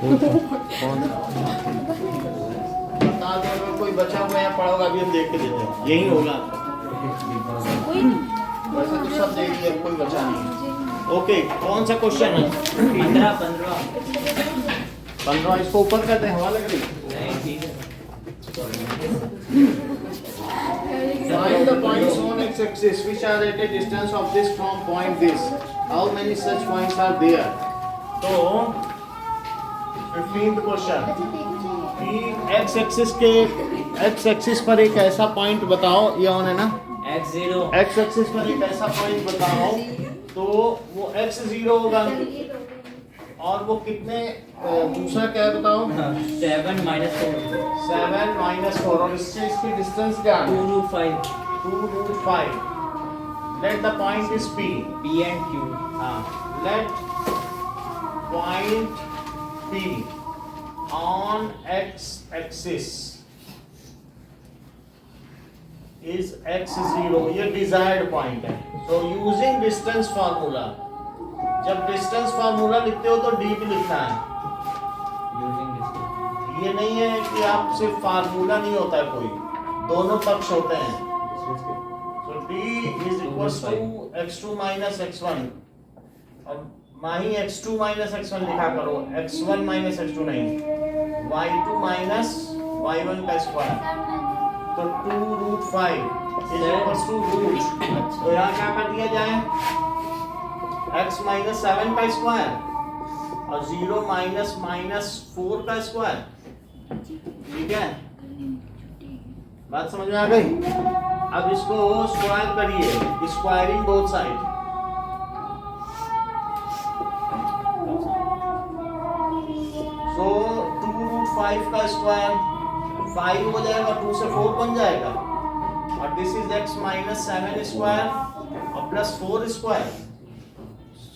बता दो अगर कोई बचा हुआ है पढ़ा होगा, अभी हम देख के देते हैं। यही होगा वैसे तो सब देख लिया, कोई बचा नहीं। ओके, कौन सा क्वेश्चन है? 15 इसको ऊपर करते हैं, हवा लग रही। Find the points on x-axis which are at a distance of this from point this. How many such points are there? तो 15th क्वेश्चन कि x-axis पर एक ऐसा पॉइंट बताओ, ये ऑन है ना, x-axis पर एक ऐसा पॉइंट बताओ तो वो x0 होगा और वो कितने, दूसरा क्या है बताओ? 7 -4 7 - 4 और इससे इसकी डिस्टेंस क्या है? 2√5 2√5. Let the point is P. P and Q. Let point P on x-axis is x0. ये desired point है. So using distance formula, जब डिस्टेंस फार्मूला लिखते हो तो डी भी लिखना है। Using distance. ये नहीं है कि आप सिर्फ फार्मूला नहीं होता है, कोई दोनों पक्ष होते हैं। तो D is equals to x2 - x1 और माही x2 - x1 लिखा करो, x1 - x2 नहीं, y2 - y1 का स्क्वायर। तो 2√5 इज इक्वल्स टू रूट। तो यहाँ क्या कर दिया जाए? x - 7 का स्क्वायर और 0 - -4 का स्क्वायर। ठीक है, बात समझ में आ गई? अब इसको स्क्वायर करिए, स्क्वायरिंग बोथ साइड। सो 2√5 का स्क्वायर 5 हो जाएगा, 2 से 4 बन जाएगा और दिस इज x - 7 स्क्वायर और plus 4 square.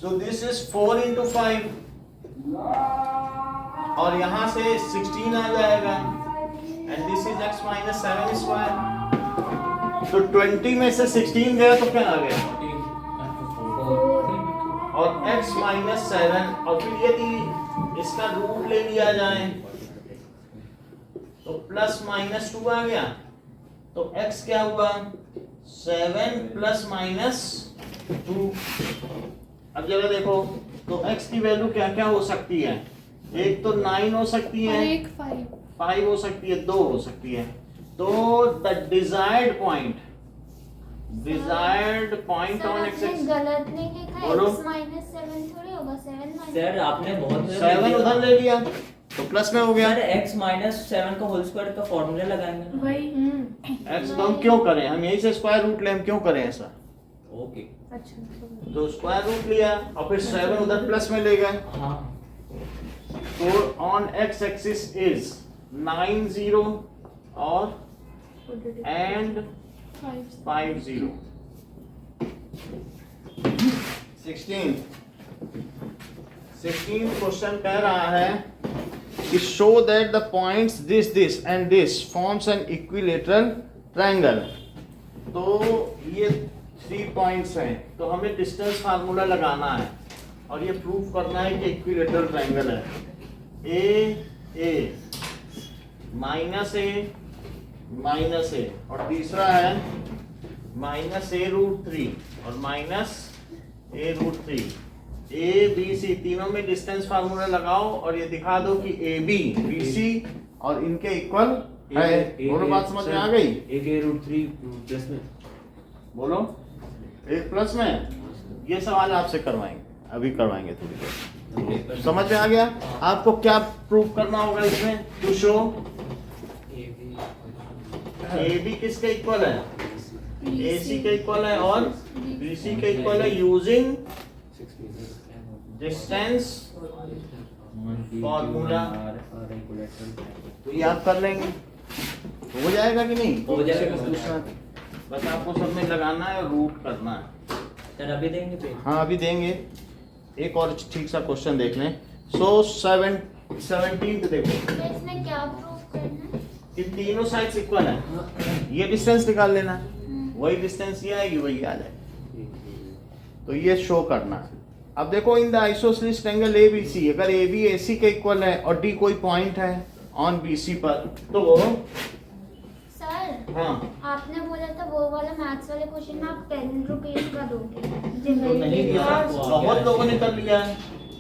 So this is 4 into 5 और यहाँ से 16 आ जाएगा and this is x - 7 square। तो 20 में से 16 गया तो क्या आ गया? और x - 7 और फिर यदि इसका रूट ले लिया जाए तो प्लस -2 आ गया। तो x क्या हुआ? 7 + -2। अब जरा देखो तो x की वैल्यू क्या क्या हो सकती है? एक तो 9 हो सकती है, 5 हो सकती है, 2 हो सकती है। तो the desired point on x गलत नहीं लिखा है, बोलो। x - 7 थोड़ी होगा, 7 - सर आपने बहुत 7 उधर ले लिया तो प्लस में हो गया। सर x - 7 का होल स्क्वायर का फॉर्मूला लगाएंगे। वही x तो हम क्यों करें, हम यही से स्क्वायर रूट ले, हम क्यों करें ऐसा? ओके। अच्छा तो स्क्वायर रूट लिया और फिर 7 उधर प्लस में ले गए। हाँ। तो ऑन x एक्सिस इज 9 0 और एंड 5 0। 16 क्वेश्चन कह रहा है कि show that the points this and this forms an equilateral triangle. तो ये 3 पॉइंट्स हैं, तो हमें डिस्टेंस फार्मूला लगाना है और ये प्रूव करना है कि इक्विलेटरल ट्रायंगल है। ए माइनस ए और तीसरा है -a√3 और -a√3। ए बी सी तीनों में डिस्टेंस फार्मूला लगाओ और ये दिखा दो कि ए बी बी सी और इनके इक्वल है। दोनों बात समझ में आ गई? एक √3 प्लस में बोलो, एक प्लस में। ये सवाल आपसे करवाएंगे, अभी करवाएंगे थोड़ी देर। समझ में आ गया? आपको क्या प्रूव करना होगा इसमें? टू शो ए बी किसके इक्वल है? ए सी के इक्वल है और बी सी के इक्वल है यूजिंग डिस्टेंस फॉर्मूला। तो ये आप कर लेंगे, हो जाएगा कि नहीं? हो जाएगा। बस आपको सब में लगाना है और रूट करना है। सर अभी देंगे पे? हाँ अभी देंगे। एक और ठीक सा क्वेश्चन देख लें। सो 17 देखो, तो इसमें क्या प्रूफ करना है? कि तीनों साइड्स इक्वल है। ये डिस्टेंस निकाल लेना है, वही डिस्टेंस ये आएगी वही आ जाएगी। तो ये शो करना है। अब देखो in the isosceles triangle ABC, अगर AB AC के इक्वल है और D कोई पॉइंट है ऑन BC पर, तो सर हाँ आपने बोला था वो वाला मैथ्स वाले क्वेश्चन में आप 10 रुपीज का दोगे तो नहीं दिया आपको, आ बहुत गया लोगों ने ऐसे। कर लिया है,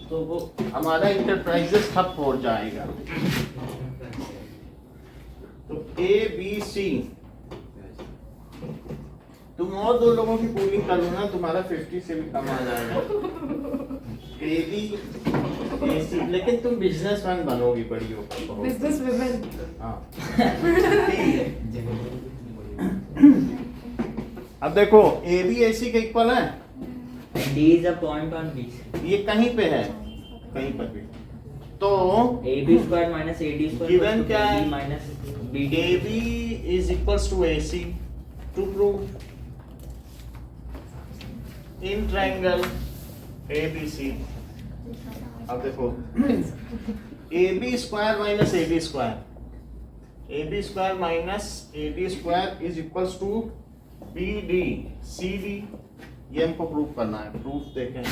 तो वो हमारा इंटरप्राइजेस ठप हो जाएगा। तो ABC, तुम और 2 लोगों की पूलिंग कर लो ना, तुम्हारा 50 से भी कम आ जाएगा। ABC, लेकिन तुम बिजनेसमैन बनोगी बड़ी होकर। Business women. हाँ। अब देखो ABAC के इक्वल है, And D is a point on BC. ये कहीं पे है, कहीं पर भी, तो AB square minus AD square Given equals to क्या है? BD minus BD. AB is equals to AC to prove in triangle ABC। अब देखो AB square minus AD square, AB square minus AD square is equals to BD CD, ये हमको proof करना है। Proof देखें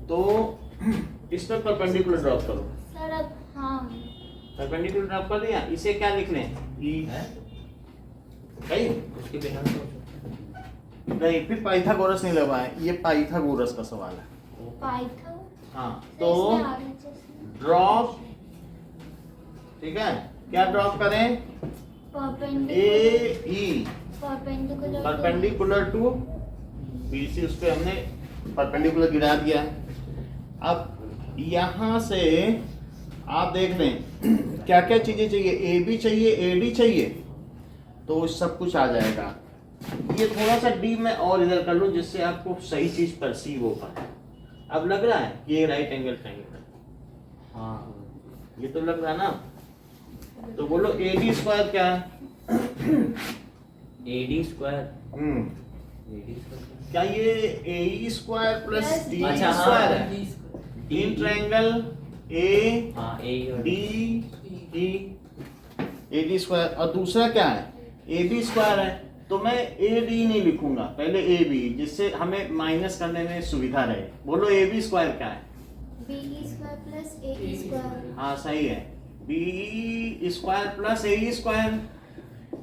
तो इस पर परपेंडिकुलर ड्रॉप करो। सर अब हाँ परपेंडिकुलर ड्रॉप कर दिया, इसे क्या लिख लें? ई है? सही उसके बिना तो नहीं, फिर पाइथागोरस नहीं लगाए, ये पाइथागोरस का सवाल है। पाइथन हाँ तो तो इसमें RHS ड्रॉप, ठीक है, क्या ड्रॉप करें? AE परपेंडिकुलर टू BC, उस पे हमने परपेंडिकुलर गिरा दिया है। अब यहाँ से आप देख लें क्या क्या चीजें चाहिए, AB चाहिए, AD चाहिए, तो सब कुछ आ जाएगा। ये थोड़ा सा D में और इधर कर लो जिससे आपको सही चीज परसीव हो पाए। अब लग रहा है कि ये राइट एंगल ट्रायंगल है, हाँ ये तो लग रहा है ना। तो बोलो AD स्क्वायर क्या है? AD square. हम्म, AD square. क्या ये AE square plus Plus D अच्छा स्क्वायर हाँ. है? D. इन ट्रायंगल A हाँ A और D E AD स्क्वायर, और दूसरा क्या है? AB स्क्वायर है, तो मैं AD नहीं लिखूंगा, पहले AB, जिससे हमें माइनस करने में सुविधा रहे। बोलो AB स्क्वायर क्या है? BE square plus AE square. हाँ सही है, BE square plus AE square,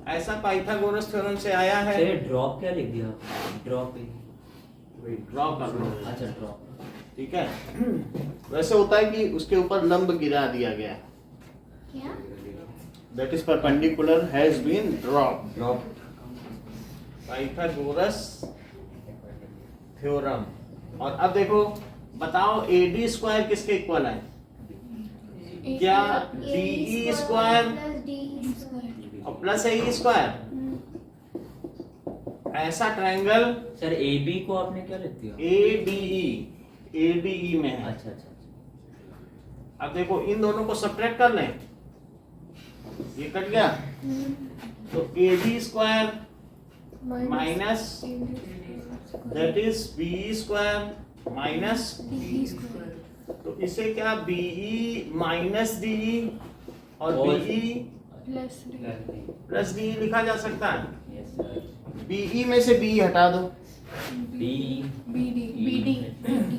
ऐसा पाइथागोरस थ्योरम से आया है। सर ड्रॉप क्या लिख दिया? ड्रॉप ड्रॉ कर लो, अच्छा ड्रॉप। ठीक है। वैसे होता है कि उसके ऊपर लंब गिरा दिया गया, क्या? That is perpendicular has been drop. Drop Pythagoras theorem. और अब देखो बताओ AD स्क्वायर किसके इक्वल है? क्या DE square plus DE square. और प्लस AE स्क्वायर? ऐसा ट्रायंगल सर AB को आपने क्या लिख दिया? ADE में है। अच्छा अच्छा अच्छा। अब देखो इन दोनों को सब्ट्रैक्ट कर लें, ये कट गया, तो AD square minus that is BE square minus, DE square तो इसे क्या BE माइनस DE और और- BE प्लस प्लस DE लिखा जा सकता है। Yes sir. BE में से BE हटा दो, B BD BD BD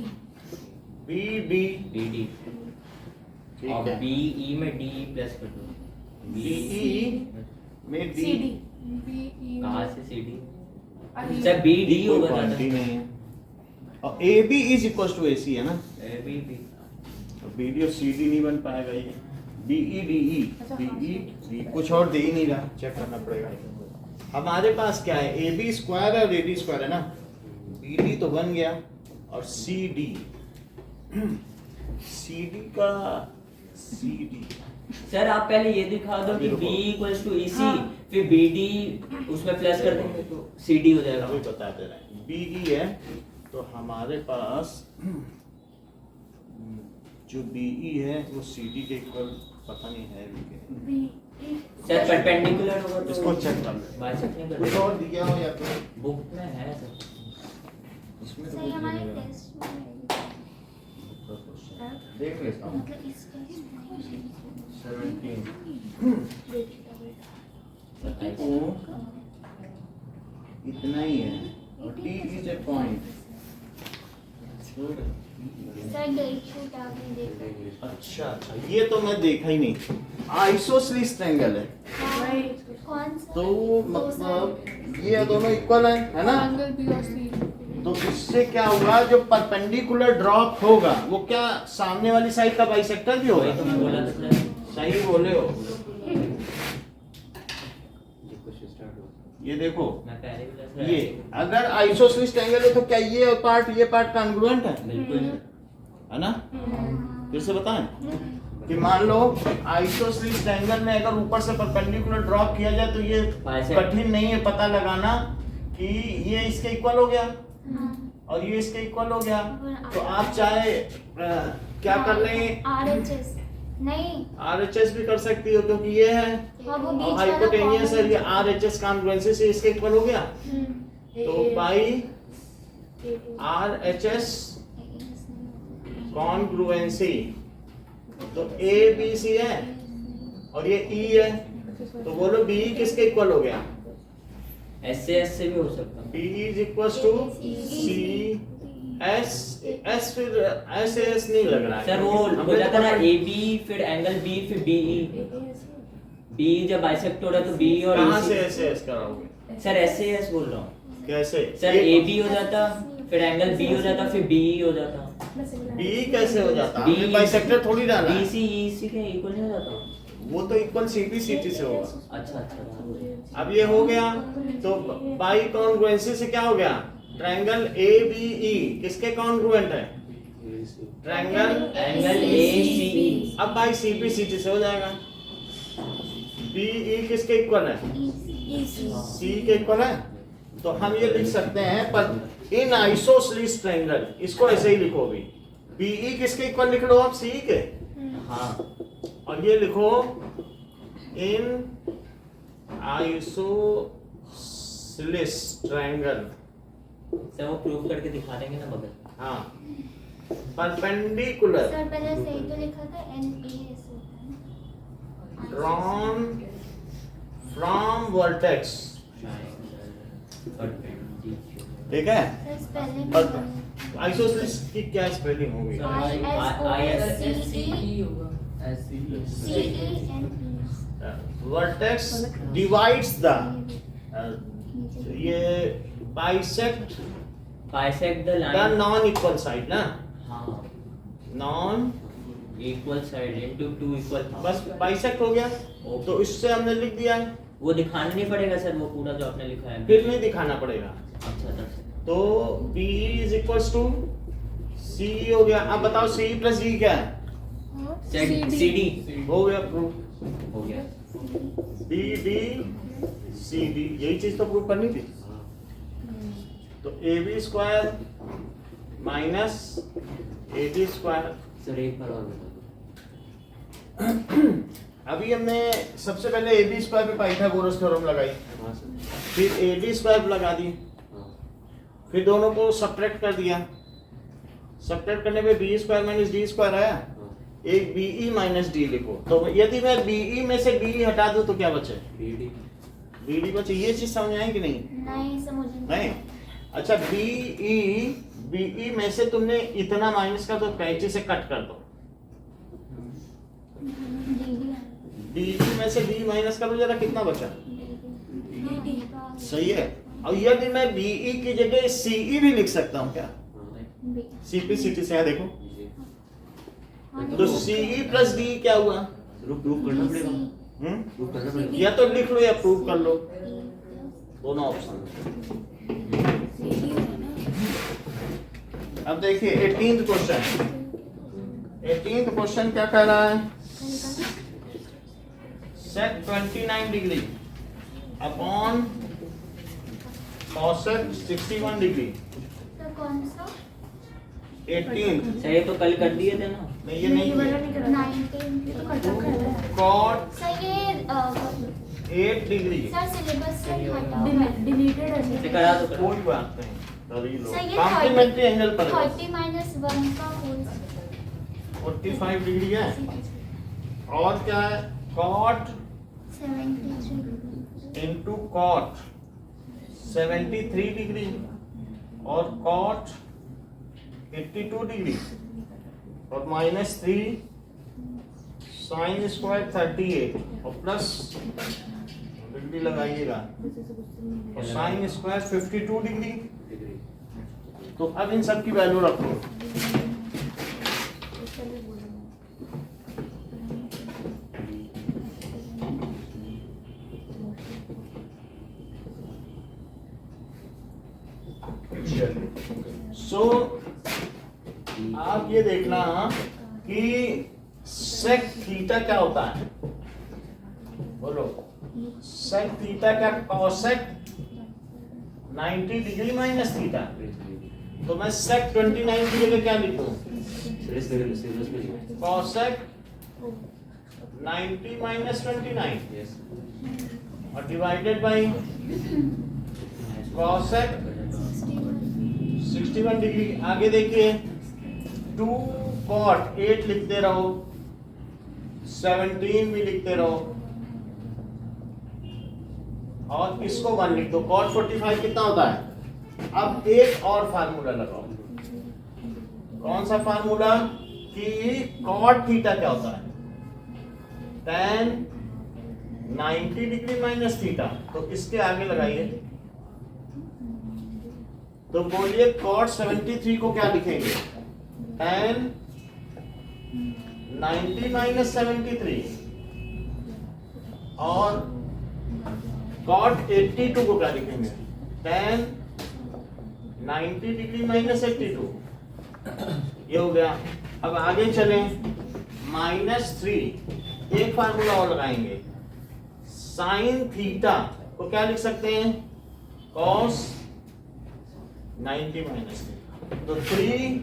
BD, BD ठीक और है, BE में D प्लस कर दो। BE में D CD BE कहाँ से CD? अरे सर BD कोई होगा क्वांटिटी ज़्यादा। नहीं है, और AB is equal to AC है ना, AB भी। तो BD और CD नहीं बन पाएगा ये। BE DE अच्छा, BE D, कुछ और दे ही नहीं रहा, चेक करना पड़ेगा। हमारे पास क्या है? AB स्क्वायर और AD स्क्वायर है ना, BD तो बन गया, और CD CD का CD सर आप पहले ये दिखा दो कि B इक्वल्स टू EC, फिर BD उसमें प्लस कर देंगे तो CD हो जाएगा। अभी बताते रहे। BE है तो हमारे पास जो BE है वो CD के इक्वल पता नहीं है भी क्या। BE सर परपेंडिकुलर होगा तो इसको चेक कर ले। बाइसेक्ट नहीं कुछ कर और दिया हो या तो बुक में है सर। इसमें तो सही कुछ हमारे नहीं है। टेस्ट में देख लेता हूँ। मतलब इस टेस्ट में 17 बताइए। तो इतना ही है, और T is a point sir date sheet आपने देखा? अच्छा अच्छा, ये तो मैं देखा ही नहीं। आइसोसेलेस ट्रायंगल है वही कौन सा? तो मतलब ये दोनों इक्वल है ना? एंगल बी और सी। तो इससे क्या होगा, जो परपेंडिकुलर ड्रॉप होगा वो क्या सामने वाली साइड का बाइसेक्टर भी वही तो होगा? मैं बोला था सर। सही बोले हो। ये देखो, मैं पहले भी बोला था। ये अगर आइसोसेलेस ट्रायंगल है तो क्या ये पार्ट कॉन्ग्रुएंट है? बिल्कुल है ना? फिर से बताएं कि मान लो आइसोसेलेस ट्रायंगल में अगर ऊपर से परपेंडिकुलर ड्रॉप किया जाए तो ये Bisect. कठिन नहीं है पता लगाना कि ये इसके इक्वल हो गया और ये इसके इक्वल हो गया। तो आप चाहे क्या कर लें, RHS नहीं, RHS भी कर सकती हो क्योंकि ये है हाँ वो बीच और वाला हाइपोटेनियस है, ये कॉर्नर। RHS कॉन्ग्रुएंसी से इसके इक्वल हो गया। तो बाई RHS कॉन्ग्रुएंसी तो A B C है और ये E है, तो बोलो B किसके इक्वल हो गया? एस से भी हो सकता है। B is equals to C S S फिर S नहीं लग रहा है सर वो हमने बोला तो था ना पकड़- ए बी फिर एंगल बी फिर बी बी जब बाइसेक्ट हो रहा है तो बी और कहाँ AC से S कराओगे? सर एस बोल रहा हूँ कैसे? सर ए बी हो जाता फिर एंगल बी हो जाता फिर बी हो जाता B कैसे हो जाता? B- हमने बाइसेक्टर थोड़ी डाला बी है। सी ई सी के इक्वल नहीं हो जाता। वो तो इक्वल CP CT से होगा। अच्छा अच्छा अब ये हो गया तो बाई कॉन्ग्रुएंसी से क्या हो गया? ट्रायंगल ABE किसके कॉन्ग्रुएंट है? ट्रायंगल एंगल ए सी ई अब बाई CP CT से हो जाएगा। BE किसके इक्वल है? C के इक्वल है। तो हम ये लिख सकते हैं पर इन आइसोसेलेस ट्रायंगल इसको ऐसे ही लिखो भी। BE किसके इक्वल लिख लो आप? C के। हाँ और ये लिखो इन आइसोसेलेस ट्रायंगल। सर वो प्रूव करके दिखा देंगे ना बगल। हाँ परपेंडिकुलर सर पहले सही तो लिखा था NAS होता है ना? drawn from vertex। ठीक है? सर स्पेलिंग पर आइसोसेलेस की क्या स्पेलिंग होगी? वर्टेक्स डिवाइड्स द ये bisect bisect the the line non equal side ना, हाँ non equal side into two equal बस बाइसेक्ट हो गया। तो इससे हमने लिख दिया है, वो दिखाना नहीं पड़ेगा सर वो पूरा जो आपने लिखा है। फिर नहीं दिखाना पड़ेगा। अच्छा अच्छा तो B is equals to C हो गया। अब बताओ C plus D क्या है? सी डी हो गया प्रूफ। हो गया। B D C D यही चीज तो प्रूफ करनी थी। तो AB square minus AD square. Sir एक बार और बता अभी हमने सबसे पहले AB स्क्वायर पे पाइथागोरस थ्योरम लगाई, फिर AD स्क्वायर पे लगा दी, फिर दोनों को सब्ट्रैक्ट कर दिया। सब्ट्रैक्ट करने पे B square minus D square आया। एक BE माइनस D लिखो। तो यदि मैं BE में से D हटा दूं तो क्या बचे? BD बचे। ये चीज समझ आई कि नहीं? नहीं समझ नहीं। अच्छा BE में से तुमने इतना माइनस कर दो, कैंची से कट कर दो। DE में से D माइनस कर दो जरा, कितना बचा? सही है। और यदि मैं BE की जगह CE भी लिख सकता हूँ क्या? CP CT से यहाँ देखो तो CE प्लस D क्या हुआ? प्रूफ करना पड़ेगा। हम्म? प्रूफ करना पड़ेगा। या तो लिख लो या प्रूव कर लो, दोनों ऑप्शन। अब देखिए 18th क्वेश्चन। 18th क्वेश्चन क्या कह रहा है? Set 29 degree upon cosec 61 degree. तो कौन सा? 18th सर ये तो कल कर दिए थे ना। नहीं, ये नहीं किया। 19 कॉट सर ये 8 डिग्री। सर सिलेबस से हटा हुआ है। डिलीटेड है से करा दो करा। कोई बात नहीं, तभी लो। सर ये कॉम्प्लीमेंट्री एंगल पर 30 माइनस 1 का होल 45 डिग्री है। और क्या है? कॉट 73 इंटू कॉट 73 डिग्री और कॉट 82 डिग्री और -3 साइन स्क्वायर 38 और प्लस डिग्री लगाइएगा और साइन स्क्वायर 52 डिग्री। तो अब इन सब की वैल्यू रखो। सो आप ये देखना कि सेक थीटा क्या होता है, बोलो। सेक थीटा क्या, कॉसेक 90 डिग्री माइनस थीटा। तो मैं सेक 29 की जगह क्या लिखूं? कॉसेक 90 माइनस 29 और डिवाइडेड बाई कॉसेक 61 डिग्री। आगे देखिए 2 cot 8 लिखते रहो, 17 भी लिखते रहो और इसको 1 लिख दो। cot 45 कितना होता है? अब एक और फार्मूला लगाओ। कौन सा फार्मूला? कि cot थीटा क्या होता है? tan 90 degree minus theta. तो इसके आगे लगाइए। तो बोलिए cot 73 को क्या लिखेंगे? tan 90 माइनस 73 और cot 82 को क्या लिखेंगे? tan 90 degree minus 82। ये हो गया। अब आगे चलें, -3 एक फार्मूला और लगाएंगे। साइन थीटा को क्या लिख सकते हैं? cos 90 minus theta. तो 3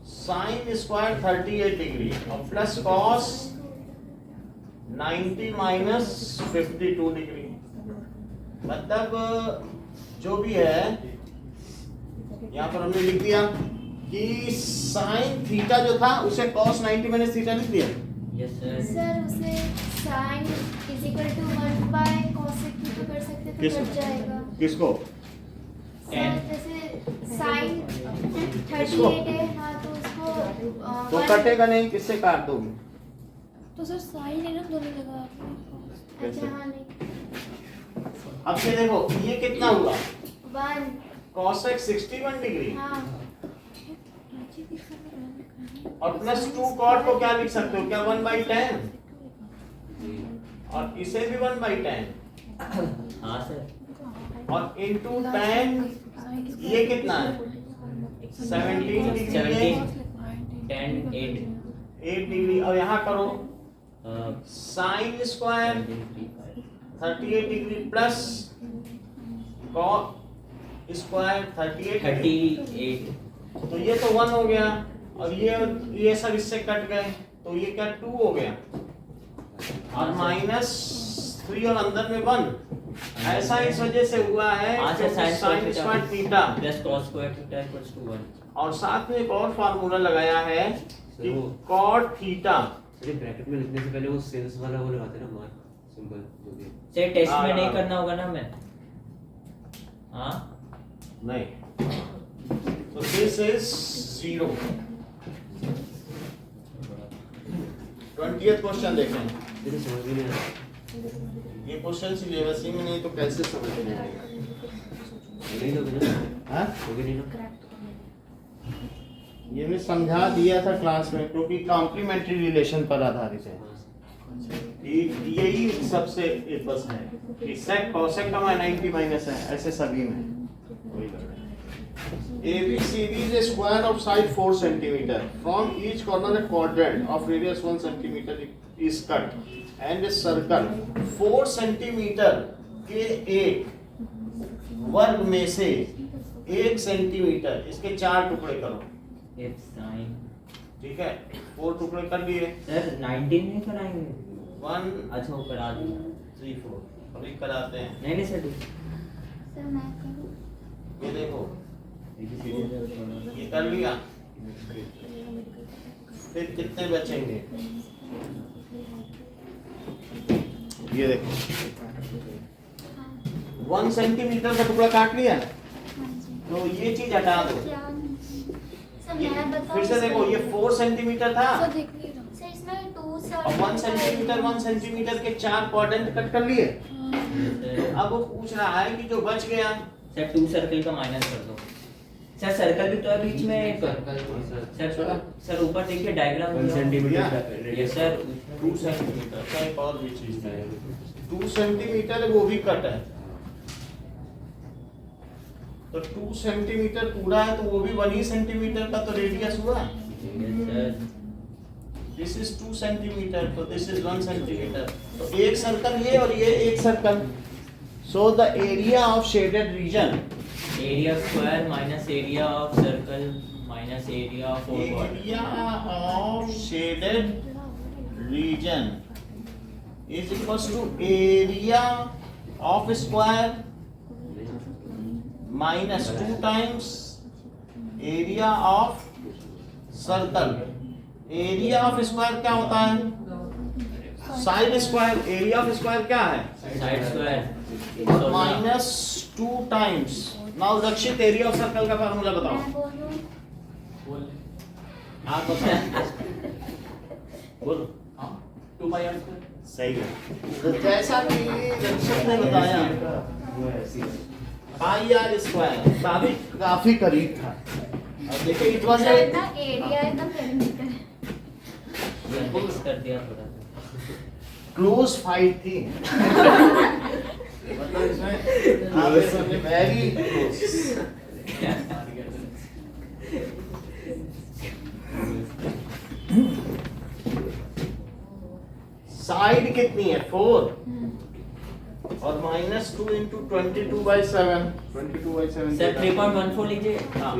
साइन स्क्वायर 38 डिग्री और प्लस कॉस 90 माइनस 52 डिग्री। मतलब जो भी है यहाँ पर हमने लिख दिया कि साइन थीटा जो था उसे कॉस 90 माइनस थीटा लिख दिया। Yes sir. सर उसे sin equal to 1 by cosec भी तो कर सकते तो किस- कट जाएगा। किसको? सर जैसे sin 38 है, हाँ तो उसको तो कटेगा नहीं, किससे काट दोगे? तो सर साइन है ना दोनों जगह आपने। अच्छा हाँ नहीं अब ये देखो ये कितना हुआ? 1 cosec 61 डिग्री हाँ और प्लस 2 cot को क्या लिख सकते हो? क्या 1/10 और इसे भी 1/10 हाँ सर। और इनटू 10 ये कितना है? 17 डिग्री 17 है, 10 8 8 डिग्री। अब यहाँ करो sine square 38 degree plus cot square 38 degree. 38। तो ये तो 1 हो गया और ये सब इससे कट गए तो ये क्या 2 हो गया और -3 और अंदर में 1। ऐसा इस वजह से हुआ है अच्छा, sine square theta plus cos square theta equals to 1। और साथ में एक और फार्मूला लगाया है कि cot थीटा। सर ब्रैकेट में लिखने से पहले वो सेल्स वाला वो लगाते हैं ना, मार्क सिंबल जो भी। सर टेस्ट में हाँ। नहीं करना होगा ना मैं? हाँ नहीं, तो दिस इज 0। 20th क्वेश्चन देखें। मुझे समझ में नहीं आ रहा। ये क्वेश्चन सिलेबस ही में नहीं तो कैसे समझ में आएगा? नहीं लोगे ना? हाँ? लोगे नहीं ना? ये मैं समझा दिया था क्लास में क्योंकि कॉम्प्लीमेंट्री रिलेशन पर आधारित है। यही सबसे बस है कि सेक कॉसेक का 90 माइनस है, ऐसे सभी में वही लग रहा है। ABCD is a square of side 4 cm. From each corner a quadrant of radius 1 cm is cut and a circle 4 cm के एक वर्ग में से 1 सेंटीमीटर इसके 4 टुकड़े करो। F sin। ठीक है, 4 टुकड़े कर लिए। सर 19 नहीं कराएंगे? 1 अच्छा वो करा दिया। 3 4 अभी कराते हैं। नहीं नहीं सर सर मैं करूँ ये देखो ये कर लिया, फिर कितने बचेंगे? ये देखो 1 सेंटीमीटर का टुकड़ा काट लिया, तो ये चीज हटा दो। क्या तो मैं बताऊं फिर से देखो, ये 4 सेंटीमीटर था सर देख नहीं रहा। सर इसमें 2 सर और 1 सेंटीमीटर के 4 क्वाड्रेंट कट कर लिए। हाँ। अब वो पूछ रहा है कि जो बच गया, सर 2 सर्कल का माइनस कर दो। सर सर्कल भी तो है बीच में एक। सर ऊपर देखिए डायग्राम 1 सेंटीमीटर ये रेडियस सर 2 सेंटीमीटर का एक और भी चीज है, 2 सेंटीमीटर वो भी कट है, तो 2 सेंटीमीटर पूरा है तो वो भी 1 ही सेंटीमीटर का तो रेडियस हुआ। सर दिस इज 2 सेंटीमीटर, तो दिस इज 1 सेंटीमीटर, तो एक सर्कल ये और ये एक circle. So the area of shaded region, area square minus area of circle minus area of area of shaded region is equals to area of square minus 2 times area of circle। area of square क्या होता है? Side square. Area of square क्या है? Side square और minus 2 times. Now Rakshit, area of circle का formula बताओ। मैं बोलूं आप बताओ। बोलो। 2πr सही है। तो जैसा कि रक्षित ने बताया, पाई आर स्क्वायर काफी करीब था। अब देखिए इट वाज सर ना एरिया है ना पेरीमीटर फिक्स कर दिया थोड़ा। क्लोज फाइट थी। मतलब इसमें वेरी क्लोज। साइड कितनी है? 4 और माइनस 2 इंटू 22/7, 22/7 सर 3.14 लीजिए। हाँ,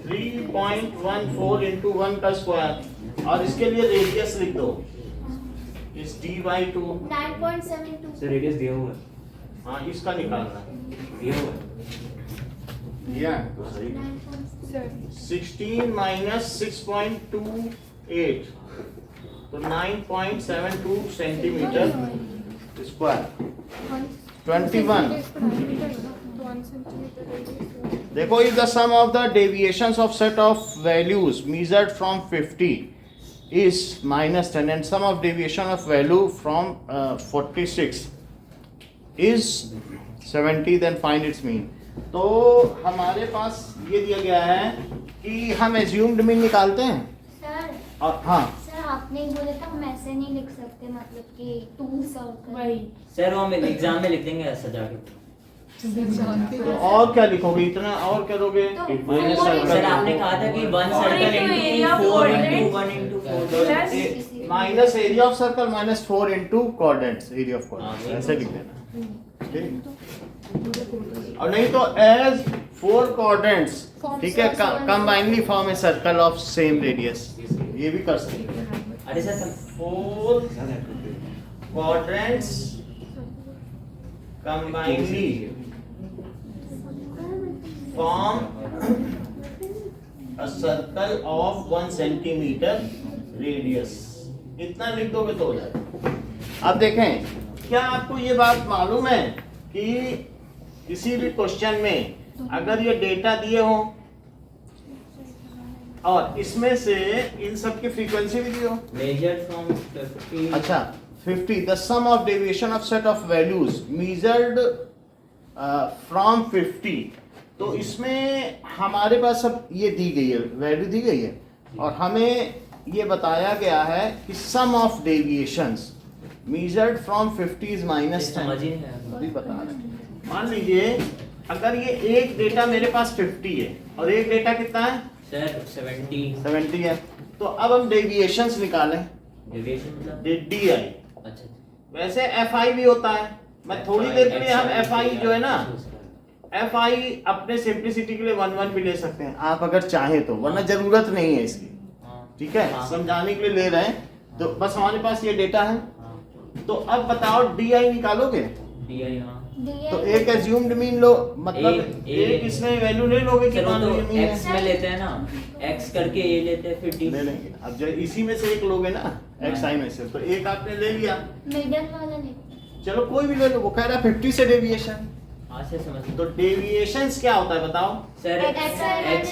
3.14 इंटू 1 का स्क्वायर, और इसके लिए रेडियस लिख दो, इस d/2। 9.72 सर रेडियस दिया हुआ है, हाँ, इसका निकालना है। दिया हुआ है। दिया है तो सही। 16 माइनस 6.28 तो 9.72 सेंटीमीटर स्क्वायर। 21 देखो, if the sum of the deviations of set of values measured from 50 is -10 and sum of deviation of value from 46 is 70, then find its mean। तो हमारे पास ये दिया गया है कि हम assumed mean निकालते हैं। सर और हाँ, सर आपने ही बोला था हम ऐसे नहीं लिख सकते, मतलब कि 2 सर्कल वही सर वो हम एग्जाम में लिख देंगे सजा के। तो और क्या लिखोगे? इतना और क्या दोगे? तो माइनस four सर्कल। सर आपने कहा था कि 1 circle area of into 4 into quadrant 1 into 4 minus area of circle minus 4 into quadrants, area of हाँ, क्वाड्रेंट्स, वही। ऐसे लिख देना। ठीक, और नहीं तो एज 4 क्वाड्रेंट्स, ठीक है, combinedly form a circle of same radius, ये भी कर सकते हैं। अरे sir 4 quadrants combinedly form a circle of 1 centimetre radius. इतना लिख दोगे तो हो जाएगा। अब देखें, क्या आपको ये बात मालूम है कि किसी भी क्वेश्चन में अगर ये डेटा दिए हो और इसमें से इन सब की फ्रीक्वेंसी भी दी हो, मेजर्ड फ्रॉम 50 अच्छा 50, the sum of deviation of set of values measured from 50, तो इसमें हमारे पास सब ये दी गई है, वैल्यू दी गई है, और हमें ये बताया गया है कि sum of deviations measured from 50 is -10। समझ ही नहीं आया। अभी बता रहे हैं। मान लीजिए अगर ये एक डेटा मेरे पास 50 है और एक डेटा कितना है? सर 70 है, तो अब हम डेविएशंस निकालें। डेविएशन मतलब DI, अच्छा वैसे FI भी होता है। मैं थोड़ी देर के लिए हम FI जो है ना, FI अपने सिंप्लिसिटी के लिए 1 भी ले सकते हैं आप अगर चाहें तो, वरना जरूरत नहीं है इसकी। हाँ। ठीक है, हाँ। समझाने के लिए ले रहे हैं, तो बस हमारे पास ये डेटा है। हाँ। तो अब बताओ DI निकालोगे, DI हाँ तो एक एज्यूम्ड मीन लो, मतलब एक इसमें वैल्यू ले लोगे कि सर वो मान तो लो ये मीन x है, में लेते हैं ना, x करके ये लेते हैं फिर d ले लेंगे। अब जब इसी में से एक लोगे ना XI में से, तो एक आपने ले लिया, मिडल वाला नहीं। चलो कोई भी ले लो, वो कह रहा है 50 से डेविएशन, हाँ से समझ तो डेविएशंस क्या होता है बताओ? Sir XI x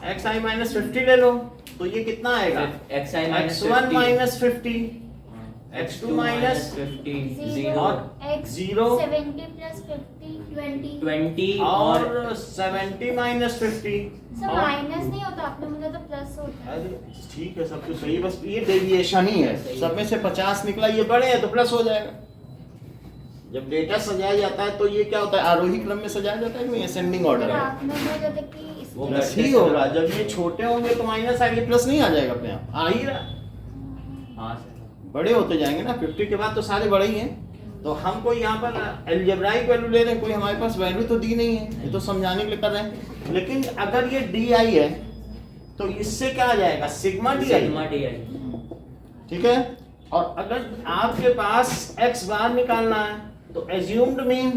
x I minus 50 ले लो, तो ये कितना आएगा? X I minus x1 minus 50, x2 minus 50 0 और x zero 70 प्लस 50 20 20 और और 70 माइनस 50 सर और माइनस नहीं होता, आपने बोला तो प्लस होता है। अरे ठीक है, सब कुछ सही है, बस ये डेविएशन ही है। सब में से 50 निकला, ये बड़े हैं तो प्लस हो जाएगा। जब डेटा सजाया जाता है तो ये क्या होता है, आरोही क्रम में सजाया जाता है कि असेंडिंग ऑर्डर पर है, आपने बोला था कि वो इसमें प्लस ही होगा। जब ये छोटे होंगे तो माइनस आएगा, प्लस नहीं आ जाएगा अपने आप, आ ही रहा। हाँ सर बड़े होते जाएंगे ना, 50 के बाद तो सारे बड़े ही हैं। तो हमको यहाँ पर एल्जेब्राइक वैल्यू ले रहे हैं, कोई हमारे पास वैल्यू तो दी नहीं है, ये तो समझाने के लिए कर रहे हैं। लेकिन अगर ये डी आई है तो इससे क्या आ जाएगा, sigma D I, sigma D I. ठीक है। और अगर आपके पास एक्स बार निकालना है तो एज्यूम्ड मीन,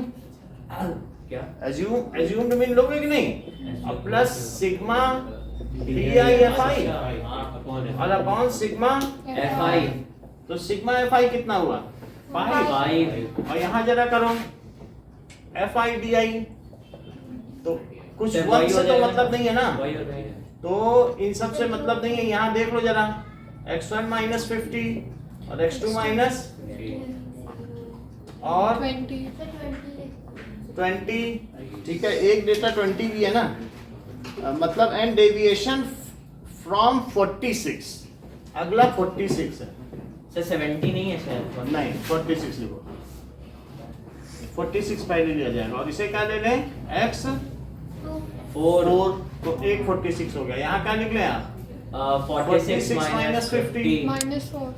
क्या एज्यूम्ड मीन लोगे कि नहीं, और plus sigma D I F I और अपॉन सिग्मा, एफ आई तो सिग्मा एफ आई कितना हुआ, 5। 5 और यहाँ जरा करो एफ आई डी आई, तो कुछ सर, वन वही से हो तो जाएगा। मतलब नहीं है ना, वही हो जाएगा। तो इन सब से मतलब नहीं है। यहाँ देख लो जरा, x1 माइनस 50 और x2 माइनस और 20 20, ठीक है। एक डेटा 20 भी है ना, मतलब एंड डेविएशन फ्रॉम 46, अगला 46 है, सर 70 नहीं है शायद। नहीं 46 लिखो, 46 पहले लिया जाएगा। और इसे क्या ले लें, x 4 4, तो एक 46 हो गया। यहाँ क्या निकले आप, 46 minus माइनस 50 -4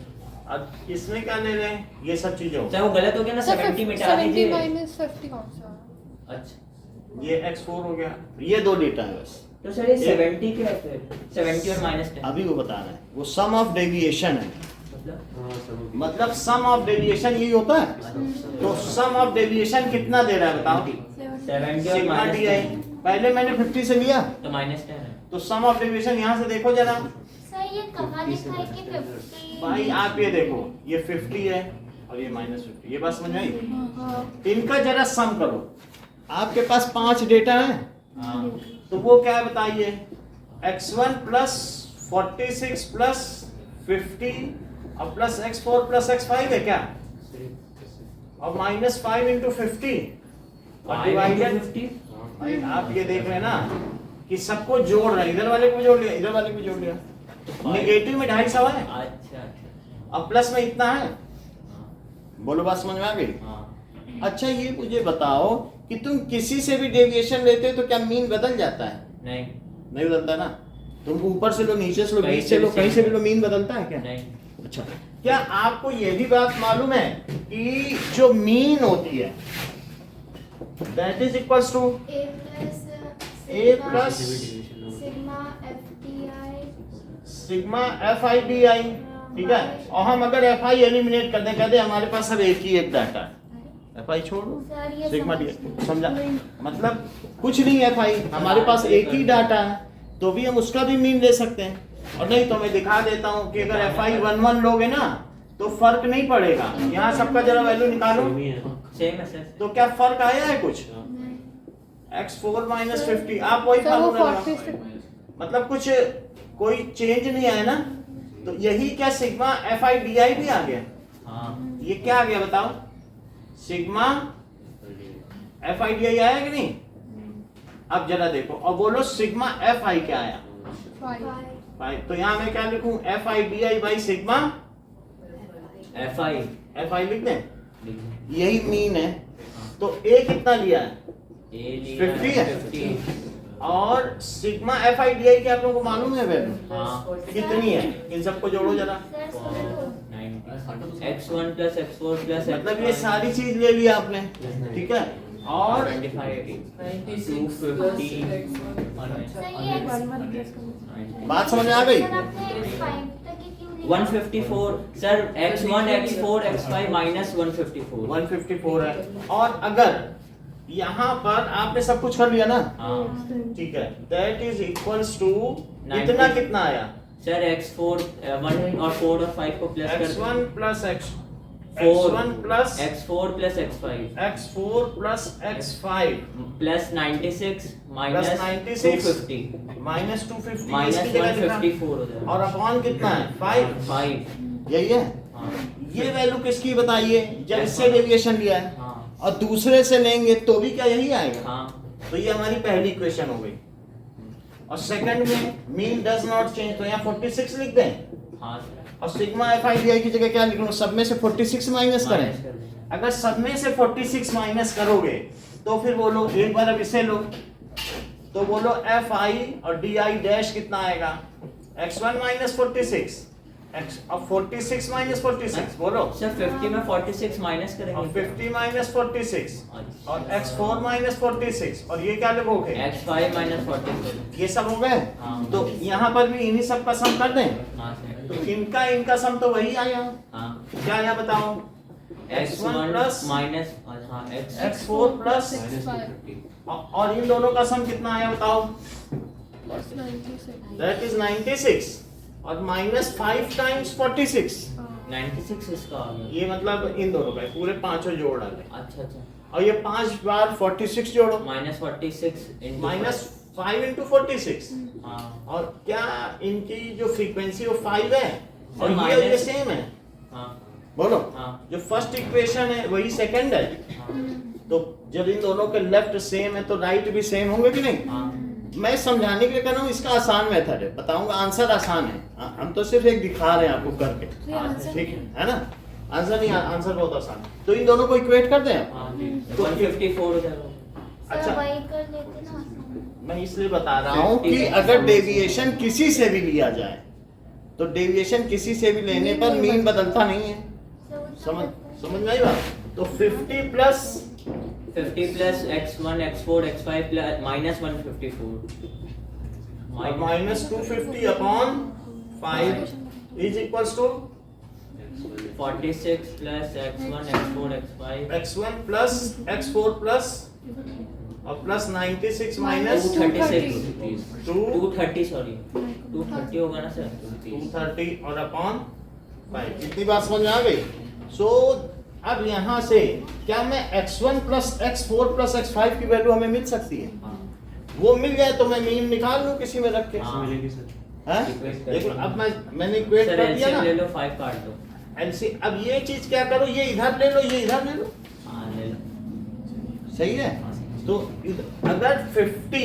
अब इसमें क्या ले लें, ये सब चीजें हो। सर वो गलत हो गया ना, 70 मिटा 70 दीजिए। -50 कौन सा है? अच्छा ये x4 हो गया, ये दो डेटा है बस। तो सर ये 70 क्या है फिर? 70 और -10 अभी वो बता रहे हैं, वो सम ऑफ डेविएशन है, मतलब मतलब सम ऑफ डेविएशन यही होता है। तो सम ऑफ डेविएशन कितना दे रहा है बताओ, 70 और सिग्मा डी आई, -10 पहले मैंने 50 से लिया, तो -10 है। तो सम ऑफ डेविएशन यहाँ से देखो जरा सर ये कहाँ लिखा है कि 50 भाई, आप ये देखो, ये 50 है और ये -50, ये बात समझ में आई। हाँ इनका जरा सम करो, आपके पास 5 डेटा है, हाँ तो वो क्या है बताइए, x1 प्लस 46 प्लस 50 और प्लस x4 प्लस x5 है क्या, और -5 इंटू 50 और डिवाइडेड 50 भाई आप ये देख रहे हैं ना कि सबको जोड़ रहे हैं, इधर वाले को भी जोड़ लिया, इधर वाले को भी जोड़ लिया, निगेटिव में 250 है अच्छा अच्छा और प्लस में इतना है। बोलो बात समझ में आ गई। हाँ अच्छा ये मुझे बताओ कि तुम किसी से भी डेविएशन लेते हो तो क्या मीन बदल जाता है, नहीं नहीं बदलता ना। तुम ऊपर से लो, नीचे से लो, कहीं बीच से लो, से कहीं से भी लो, मीन बदलता है क्या? नहीं अच्छा, क्या आपको ये भी बात मालूम है कि जो मीन होती है that is equals to A A plus sigma FDI sigma F I D I, ठीक है। और हम अगर एफ आई एलिमिनेट कर दें, कहते हमारे पास अब एक ही एक डाटा है, एफ आई छोड़ दो, सर ये सिग्मा डी समझा, मतलब कुछ नहीं एफ आई, हमारे पास एक ही डाटा है, तो भी हम उसका भी मीन ले सकते हैं। और नहीं तो मैं दिखा देता हूँ कि अगर एफ आई 1 लोगे ना तो फर्क नहीं पड़ेगा। यहाँ सबका जरा वैल्यू निकालो, सेम है सर। तो क्या फर्क आया है कुछ, x4 माइनस 50, आप वही सर वो फार्मूला 40 लगाओ, मतलब कुछ कोई चेंज नहीं आया ना। तो यही क्या सिग्मा एफ आई डी आई भी आ गया, हाँ ये क्या आ गया बताओ, सिग्मा एफ आई डी आई आया कि नहीं। अब जरा देखो और बोलो सिग्मा एफ आई क्या आया, 5 भाई तो यहाँ मैं क्या लिखूं, F I D I by sigma F I F I लिख दें, यही मीन है। तो ए कितना लिया है, 50 है। 50 और सिग्मा एफ आई डी आई की आप लोगों को मालूम है वैल्यू हाँ कितनी है, इन सबको जोड़ो जरा, सर सुनो 90 x1 प्लस x4 प्लस मतलब ये सारी चीज ले लिया आपने, ठीक है। और 25 बात समझ में आ गई, सर आपने 5 तक ही क्यों लिखा? 154 sir x1 x4 x5 minus 154 154 है। और अगर यहाँ पर आपने सब कुछ कर लिया ना, हाँ ठीक है, दैट इज इक्वल्स टू 90 इतना कितना आया, सर x4 1 और 4 और 5 को प्लस कर x1 plus x x1 plus x4 plus x5 x4 plus x5 plus 96 plus minus 96 250 minus 250 minus इसकी जगह लिखा 154 हो जाएगा और अपॉन कितना है 5 5 यही है। हाँ ये वैल्यू किसकी बताइए जब इससे डेविएशन लिया है हाँ और दूसरे से लेंगे तो भी क्या यही आएगा। हाँ तो ये हमारी पहली इक्वेशन हो गई। और सेकंड में मीन डज नॉट चेंज तो यहाँ 46 लिख दें हाँ और सिग्मा एफ आई डी आई की जगह क्या लिख लो सब में से 46 माइनस माइनस करें। कर देंगे। अगर सब में से 46 माइनस करोगे तो फिर बोलो एक बार अब इसे लो तो बोलो एफ आई और डी आई डैश कितना आएगा x1 माइनस 46 अब 46 माइनस 46 बोलो सर 50 में 46 माइनस और करेंगे 50 माइनस 46 और x4 माइनस 46 और ये क्या लिखोगे x5 माइनस 44 ये सब हो गए। हाँ। तो यहाँ पर भी इन्हीं सब का सम कर दें हाँ सर तो इनका सम तो वही आया हाँ क्या आया बताओ x1 प्लस माइनस हाँ x4 प्लस और इन दोनों का सम कितना आया बताओ 96 दैट इज 96 और माइनस 5 टाइम्स 46 96 इसका आ गया ये मतलब इन दोनों का पूरे पांचों जोड़ डाले अच्छा अच्छा और ये 5 बार 46 जोड़ो माइनस 46 into माइनस 5 इंटू 46 हाँ और क्या इनकी जो फ्रीक्वेंसी वो 5 है और ये minus- सेम है हाँ बोलो हाँ जो फर्स्ट इक्वेशन है वही सेकंड है हाँ तो जब इन दोनों के लेफ्ट सेम है तो राइट भी सेम होंगे कि नहीं। हाँ मैं समझाने के लिए कह रहा हूँ इसका आसान मेथड है बताऊंगा आंसर आसान है हम तो सिर्फ एक दिखा रहे हैं आपको करके ठीक है ना आंसर नहीं आंसर बहुत आसान है तो इन दोनों को इक्वेट कर दें आप। हाँ जी तो 154 हो जाएगा सर अच्छा वही कर लेते ना मैं इसलिए बता रहा हूँ कि अगर डेविएशन किसी से भी लिया जाए तो डेविएशन किसी से भी लेने पर मीन बदलता नहीं है समझ में आई बात। तो 50 plus 50 plus x1 x4 x5 plus minus 154 minus 250 upon 5 is equals to 46 plus x1 x4 x5 x1 plus x4 plus और प्लस 96 माइनस 236 2 230 सॉरी 230 होगा ना सर 230 और अपॉन 5 इतनी बात समझ में आ गई। सो अब यहाँ से क्या मैं x1 plus x4 plus x5 की वैल्यू हमें मिल सकती है हाँ वो मिल जाए तो मैं मीन निकाल लूँ किसी में रख के हाँ। मिलेगी सर हैं? Equate कर देखो दिया। अब मैंने इक्वेट सर कर दिया एलसीएम ले ना लो 5 काट दो एलसी अब ये चीज क्या करो ये इधर ले लो ये इधर ले लो हाँ ले लो सही है। हाँ। तो अगर 50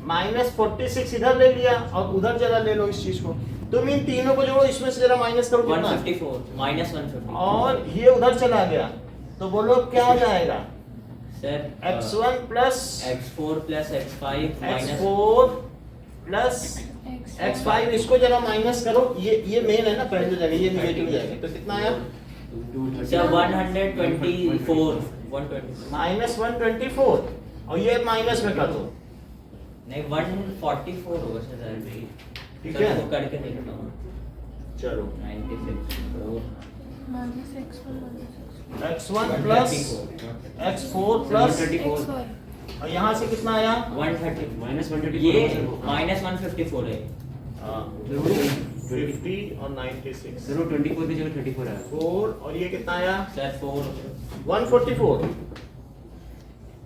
माइनस 46 इधर ले लिया और उधर जरा ले लो इस चीज को तुम इन तीनों को जोड़ो इसमें से जरा माइनस करो कितना 154 माइनस 150 और ये उधर चला गया तो बोलो क्या हो जाएगा sir x1 plus x4 plus x5 minus x4 plus x5 इसको जरा माइनस करो ये मेन है ना पहले जगह ये निगेटिव जाएगा तो कितना आया सर 124 120 माइनस 124 और ये माइनस में कर दो नहीं 144 होगा सर ठीक सर है वो करके देखता हूँ चलो 96 minus x1 plus x4 plus 134 और यहाँ से कितना आया 130 माइनस 134 ये माइनस 154 है 50 और 96 सर वो 24 की जगह 34 आया 4 और ये कितना आया सर 4 144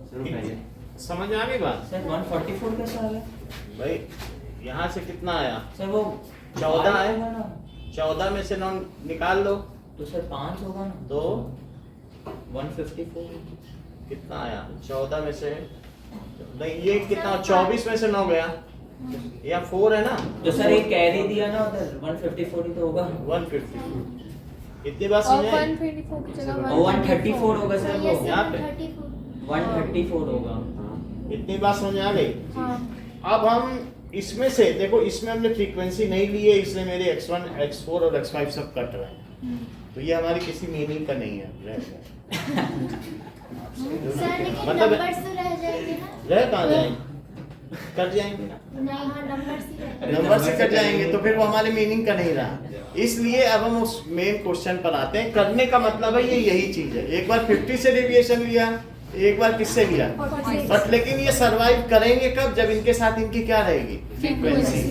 सर वो पहले समझ में आ गई बात सर 144 कैसे आ गया भाई यहाँ से कितना आया सर वो 14 है। होगा ना 14 में से 9 निकाल लो तो सर 5 होगा ना तो 154 कितना आया 14 में से नहीं ये कितना 24 में से 9 गया या 4 है ना तो सर एक कैरी दिया ना उधर 154 ही तो होगा 150 इतनी बात और समझ आई 124 की जगह और 134 होगा सर वो Yes, यहाँ पे? 134 134 होगा इतनी बात समझ में आ गई। हाँ अब हम इसमें से देखो इसमें हमने फ्रीक्वेंसी नहीं ली है इसलिए मेरे x1 x4 और x5 सब कट रहे हैं तो ये हमारी किसी मीनिंग का नहीं है रह गया। सर लेकिन मतलब- नंबर्स तो रह जाएंगे ना रह कहाँ जाएंगे कट जाएंगे ना नहीं हाँ नंबर्स ही रहेंगे नंबर से कट जाएंगे तो फिर वो हमारे मीनिंग का नहीं रहा इसलिए अब हम उस मेन क्वेश्चन पर आते हैं करने का मतलब है ये यही चीज है एक बार 50 से डेविएशन लिया एक बार किससे लिया बट लेकिन ये सरवाइव करेंगे कब जब इनके साथ इनकी क्या रहेगी फ्रीक्वेंसी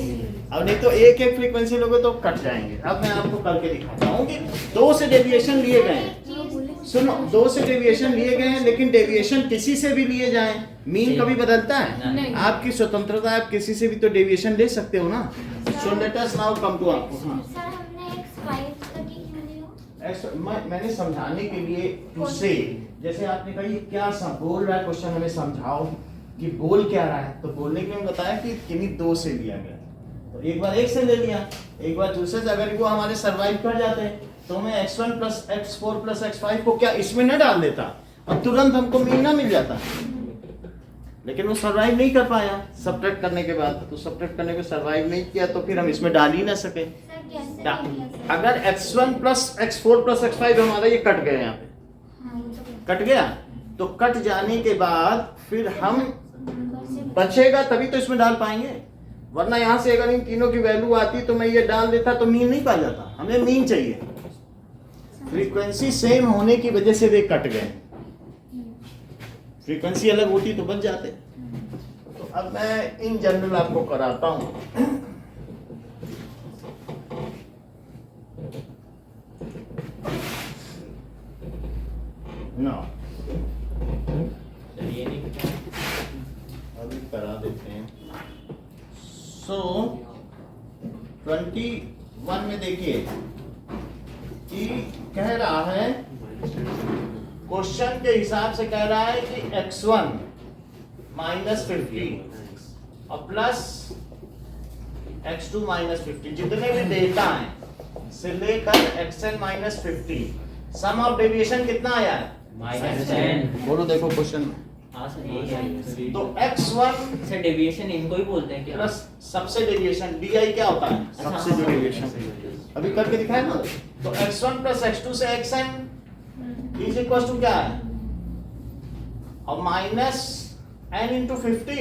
और नहीं तो एक एक फ्रीक्वेंसी लोगे तो कट जाएंगे। अब मैं आपको करके दिखाता हूँ कि 2 से डेविएशन लिए गए हैं। सुनो, 2 से डेविएशन लिए गए हैं, लेकिन डेविएशन किसी से भी लिए जाएं, मीन कभी बदलता है? नहीं। आपकी स्वतंत्रता, आप किसी से भी तो डेविएशन ले सकते हो ना। So let us now come to आपको। हाँ, सर हमने x5 तक ही क्यों लिया? मैंने समझाने के लिए टू से, जैसे आपने कहा ये क्या बोल रहा है क्वेश्चन, हमें समझाओ कि बोल क्या रहा है, तो बोलने के लिए बताया कि किन्हीं 2 से लिया गया। तो एक बार 1 से ले लिया, एक बार दूसरे से। अगर वो हमारे सर्वाइव कर जाते हैं तो मैं x1 plus x4 plus x5 को क्या इसमें न डाल देता और तुरंत हमको मीन ना मिल जाता, लेकिन वो सर्वाइव नहीं कर पाया सब्ट्रैक्ट करने के बाद। तो सब्ट्रैक्ट करने के सर्वाइव नहीं किया तो फिर हम इसमें डाल ही ना सके। सर कैसे नहीं लिया सर? अगर x1 plus x4 plus x5 हमारा ये कट गया, यहाँ पे हाँ, ये तो कट गया, तो कट जाने के बाद फिर हम नंबर से बचेगा तभी तो इसमें डाल पाएंगे, वरना यहाँ से अगर इन तीनों की वैल्यू आती तो मैं ये डाल देता तो मीन नहीं पा जाता। हमें मीन चाहिए। फ्रीक्वेंसी सेम होने की वजह से वे कट गए, फ्रीक्वेंसी अलग होती तो बच जाते। तो अब मैं इन जनरल आपको कराता हूं। नो, ये नहीं पता। अभी करा देते हैं। सो 21 में देखिए कि कह रहा है, क्वेश्चन के हिसाब से कह रहा है कि x1 माइनस 50 और प्लस x2 माइनस 50, जितने भी डेटा हैं से लेकर xn minus 50, sum of deviation कितना आया है? -10। बोलो देखो क्वेश्चन में। हाँ सर, यही है। तो x1 सर डेविएशन इनको ही बोलते हैं क्या? प्लस सबसे डेविएशन di क्या होता है? सबसे जो डेविएशन अभी करके दिखाया ना। तो x1 प्लस x2 से xn इज इक्वल टू क्या है? और minus n into 50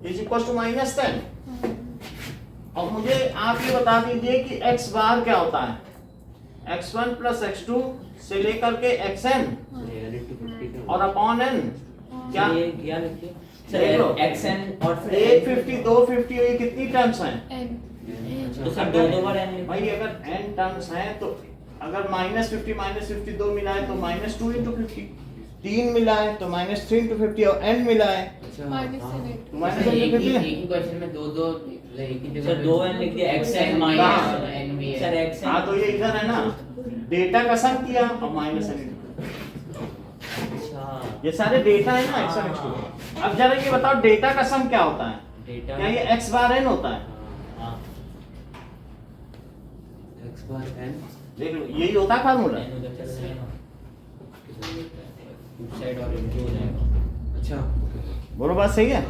is equal to minus 10। और मुझे आप ये बता दीजिए कि x बार क्या होता है? x1 प्लस x2 से लेकर के xn और अपॉन n क्या? ये क्या लिखते हैं? देख लो। सर xn और फिर 150 250 ये कितनी टर्म्स हैं? तो सर दो बार n लिखते भाई अगर n टर्म्स हैं तो अगर -50 दो मिला है तो -2 इंटू 50, 3 मिला है तो -3 इंटू 50 और n मिला है तो माइनस हैं। इंटू 50 एक ही क्वेश्चन में दो एक ही जगह सर दो n लिख दिया, xn कहाँ? माइनस n भी है। Sir xn। हाँ तो ये इधर है ना, डेटा का सम किया और माइनस n। अच्छा, ये सारे डेटा है ना x1 x2। अब जरा ये बताओ डेटा का सम क्या होता है? डेटा क्या ये x बार n होता है? हाँ, x बार n देख लो यही होता है फार्मूला। n उधर चल जाएगा, उस साइड और इनटू हो जाएगा। अच्छा बोलो बात सही है?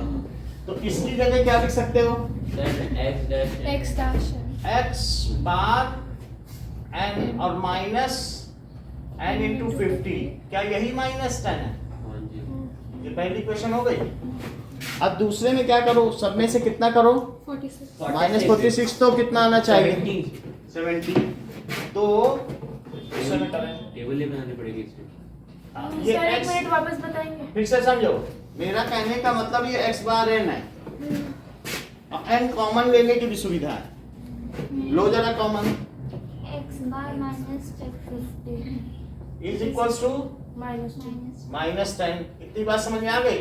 तो इसकी जगह क्या लिख सकते हो? Then x dash n। X dash है। x बार n और माइनस n इंटू 50, क्या यही -10 है? हाँ जी ये पहली क्वेश्चन हो गई। अब दूसरे में क्या करो? सब में से कितना करो? 46 -46 तो कितना आना चाहिए? 70। 70। तो दूसरे में करें। टेबल ही बनानी पड़ेगी इसमें। ये सर एक x मिनट वापस बताएंगे। फिर से समझो, मेरा कहने का मतलब ये x बार n है और n कॉमन लेने की भी सुविधा है। लो जरा common x bar minus 50 is equals to minus -10। इतनी बात समझ में आ गई?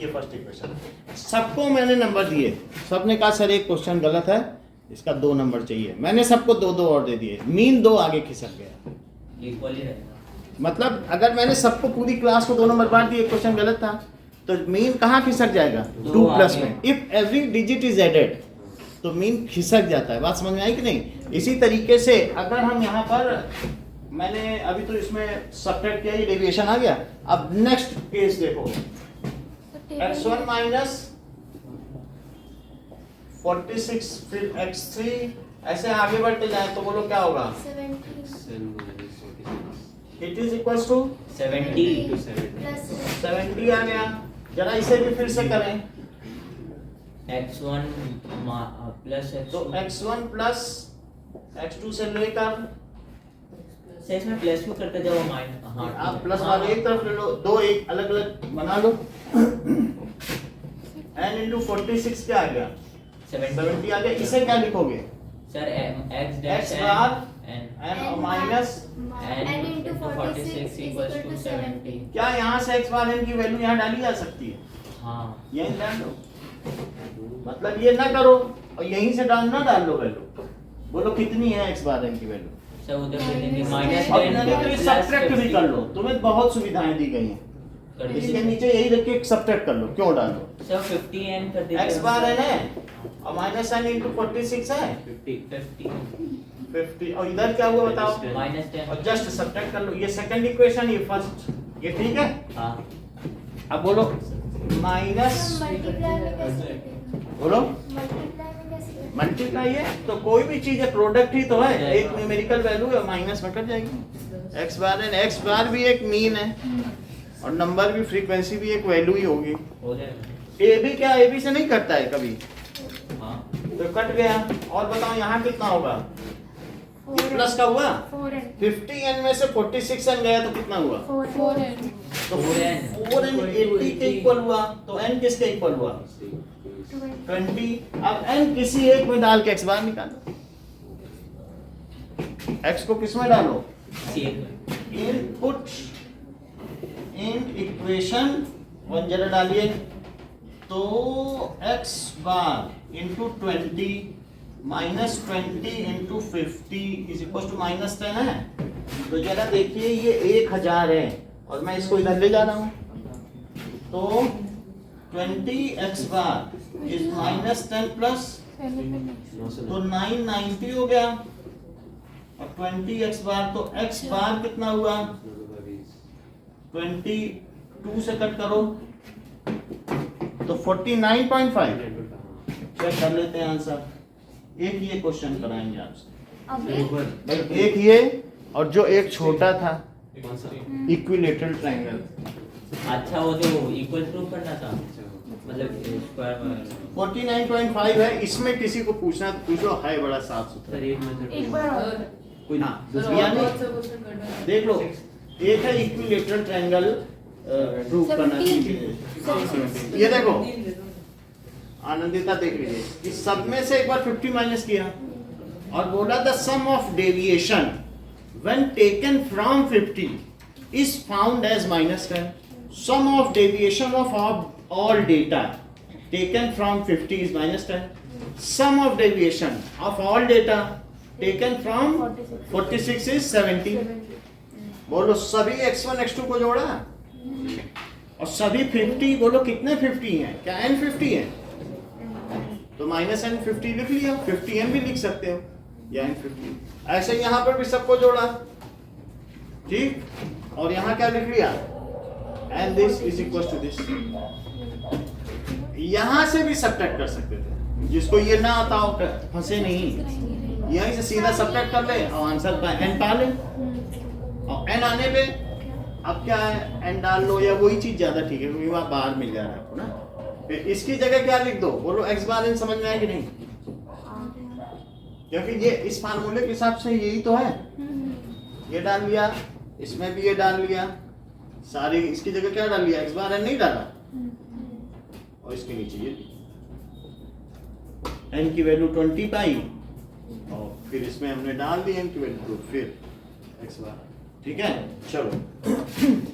ये फर्स्ट इक्वेशन। सबको मैंने नंबर दिए, सबने कहा सर एक क्वेश्चन गलत है, इसका 2 नंबर चाहिए। मैंने सबको 2-2 और दे दिए, मीन 2 आगे खिसक गया। इक्वल ही रहेगा। मतलब अगर मैंने सबको पूरी क्लास को 2 नंबर बांट दिए, क्वेश्चन गलत था, तो मीन कहाँ खिसक जाएगा? 2 प्लस में। If every digit is added तो मीन खिसक जाता है। बात समझ में आई कि नहीं? इसी तरीके से अगर हम यहाँ पर, मैंने अभी तो इसमें सब्ट्रैक्ट किया, ये डेविएशन आ गया। अब नेक्स्ट केस देखो, x1 माइनस 46 फिर x3, ऐसे आगे बढ़ते जाए तो बोलो क्या होगा? 70 it is equals to 70 plus 70 आ गया। जरा इसे भी फिर से करें x1 प्लस तो x1 प्लस x2 से लेकर, से इसमें प्लस क्यों करते जाओ माइनस? हाँ आप प्लस वाले एक तरफ ले लो, 2 एक अलग अलग बना लो। n इंटू 46 क्या आ गया? 70 आ गया। इसे क्या लिखोगे? Sir x x dash bar n n minus n into 46 46 equal to 70. क्या यहाँ से x बार n की वैल्यू यहाँ डाली जा सकती है? हाँ यहीं डाल दो, मतलब ये ना करो और यहीं से डाल ना डाल लो वैल्यू। बोलो कितनी है x बार n की वैल्यू? सर उधर दे देंगे माइनस और 10 नहीं तो ये सब्ट्रैक्ट भी कर लो, तुम्हें बहुत सुविधाएं दी गई हैं। कर इसके दीजिए नीचे यही रख के सब्ट्रैक्ट कर लो, क्यों डालो? सर 50n कर दीजिए x बार n है और माइनस n इंटू 46 है 50 50, और इधर क्या हुआ बताओ? माइनस 10 और जस्ट सब्ट्रैक्ट कर लो। ये सेकंड इक्वेशन, ये फर्स्ट, ये ठीक है। हाँ अब बोलो माइनस, मल्टीप्लाई में कैसे करते हैं? बोलो मल्टीप्लाई में कैसे करते हैं? मल्टीप्लाई है तो कोई भी चीज है, प्रोडक्ट ही तो है, एक न्यूमेरिकल वैल्यू है, माइनस में कट जाएगी। x बार n, x बार भी एक मीन है और नंबर भी, फ्रीक्वेंसी भी एक वैल्यू ही होगी। हो जाएगा। ए भी क्या, ए बी से नहीं कटता है कभी, हाँ तो कट गया। और बताओ यहाँ कितना होगा? ये 4n. प्लस का हुआ, 4n. 50n में से 46n गया तो कितना हुआ? 4n. तो 4n 4n 80 के इक्वल हुआ, तो n किसके इक्वल हुआ? 20। अब n किसी एक में डाल के x बार निकालो। x को किस में डालो? इनपुट इन इक्वेशन 1 जरा डालिए, तो x bar into 20 minus 20 into 50 is equal to minus 10 है। तो जरा देखिए ये 1000 है और मैं इसको इधर ले जा रहा हूँ, तो 20x bar is minus 10 plus, तो 990 हो गया। और 20x बार, तो x बार कितना हुआ? 22 से कट करो तो 49.5। चेक कर लेते हैं आंसर। एक ये क्वेश्चन कराएंगे आपसे अभी भाई, एक ये और जो एक छोटा था कौन सा? Equilateral triangle. अच्छा वो जो इक्वल प्रूफ करना था, मतलब स्क्वायर 49.5 है। इसमें किसी को पूछना तो पूछो, है बड़ा साफ सुथरा। सर एक मेथड एक बार और कोई ना यानी देख लो, एक है इक्विलेटरल ट्रायंगल प्रूफ करना चाहिए। ये देखो आनंदिता देख लीजिए, इस सब में से एक बार 50 माइनस किया और बोला the sum of deviation when taken from 50 is found as -10। Sum of deviation of all data taken from 50 is -10। Sum of deviation of all data taken from 46 is 70। बोलो सभी x1 x2 को जोड़ा और सभी 50, बोलो कितने 50 हैं? क्या n 50 है? तो माइनस n 50 लिख लिया, 50n भी लिख सकते हो या n 50। ऐसे यहाँ पर भी सबको जोड़ा, ठीक, और यहाँ क्या लिख लिया? and this is equal to this। यहाँ से भी सब्ट्रैक्ट कर सकते थे, जिसको ये ना आता हो फंसे नहीं, यहीं से सीधा सब्ट्रैक्ट कर ले और आंसर का n पा ले। और n आने पे अब क्या है, n डाल लो या वही चीज ज्यादा ठीक है, क्योंकि वहाँ बाहर मिल जा रहा है आपको ना। फिर इसकी जगह क्या लिख दो? बोलो x बार n समझ में आया कि नहीं? क्योंकि ये इस फार्मूले के हिसाब से यही तो है। ये डाल लिया, इसमें भी ये डाल लिया, सारी इसकी जगह क्या डाल लिया? x बार n नहीं डाला, और इसके नीचे ये n की वैल्यू 20 पाई और फिर इसमें हमने डाल दी n की वैल्यू, तो फिर x बार। ठीक है, चलो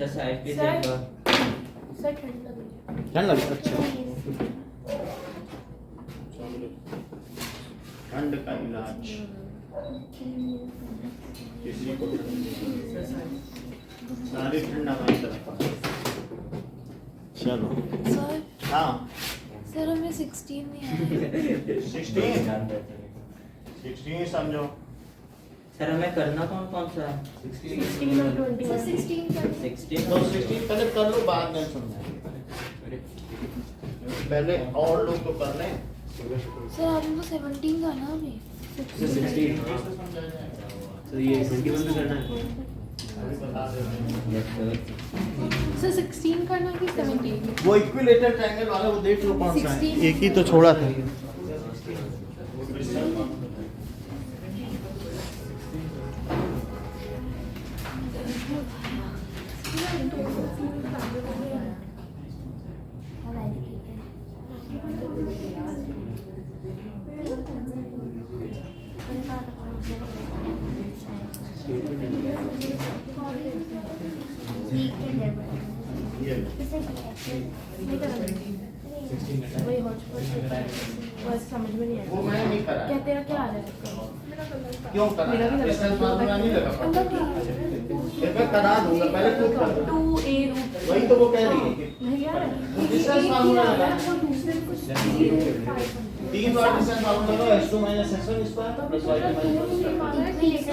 साइड पे सर, से सर ठंड लग रही है। ठंड लग अच्छा ठंड का इलाज किसी को सारी ठंडा हमारी तरफ। चलो सर हाँ सर हमें 16 नहीं आ रहा है। 16 समझो। सर हमें करना कौन सा है? 16 और 21। 16 कर 16 तो 16 पहले कर लो, बाद में सुनना। पहले और लोग तो कर लें। सर आपने तो 17 का ना अभी। 16 तो ये 21 में करना है। अभी बता देते हैं। सर 16 करना कि 17? वो इक्विलेटरल ट्रायंगल वाला वो देख लो कौन सा है। 16 एक ही तो छोड़ा था। नहीं करा वही बस समझ में नहीं वो आया मैंने नहीं करा। क्या तेरा क्या हाल है क्यों करा? मेरा भी लगा। डिस्टेंस फार्मूला नहीं लगा पड़ा। फिर मैं करा दूंगा, पहले खुद कर दो। 2a वही तो वो कह रही है कि नहीं यार डिस्टेंस फार्मूला लगा। वो दूसरे कुछ 3 बार डिस्टेंस फार्मूला लगा, x2 minus x1 square plus y2 minus x2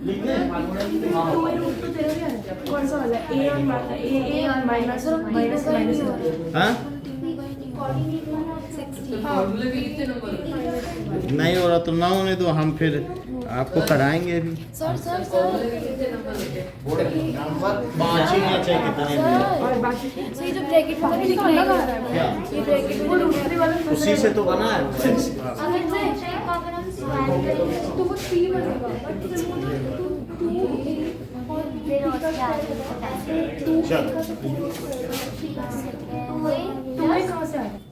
लिखने हैं फार्मूला लिखने हैं। तो तेरा क्या है कौन सा वाला a और माइनस माइनस माइनस हाँ? फॉर्मूले भी कितने नंबर नहीं हो रहा तो ना होने दो, हम फिर आपको कराएंगे अभी। सर फॉर्मूले भी कितने नंबर होते हैं नंबर 5 ही है, चाहे कितने भी। और बाकी सही जो ब्रैकेट वाला लिखा अलग आ रहा है क्या? ये ब्रैकेट वो दूसरे वाला उसी से तो बना है। अगर दूसरे का अगर हम स्क्वायर करें तो वो 3 बनेगा बट फिर वो फिर और क्या चल। है? तुम्हें कहाँ से आ रहा है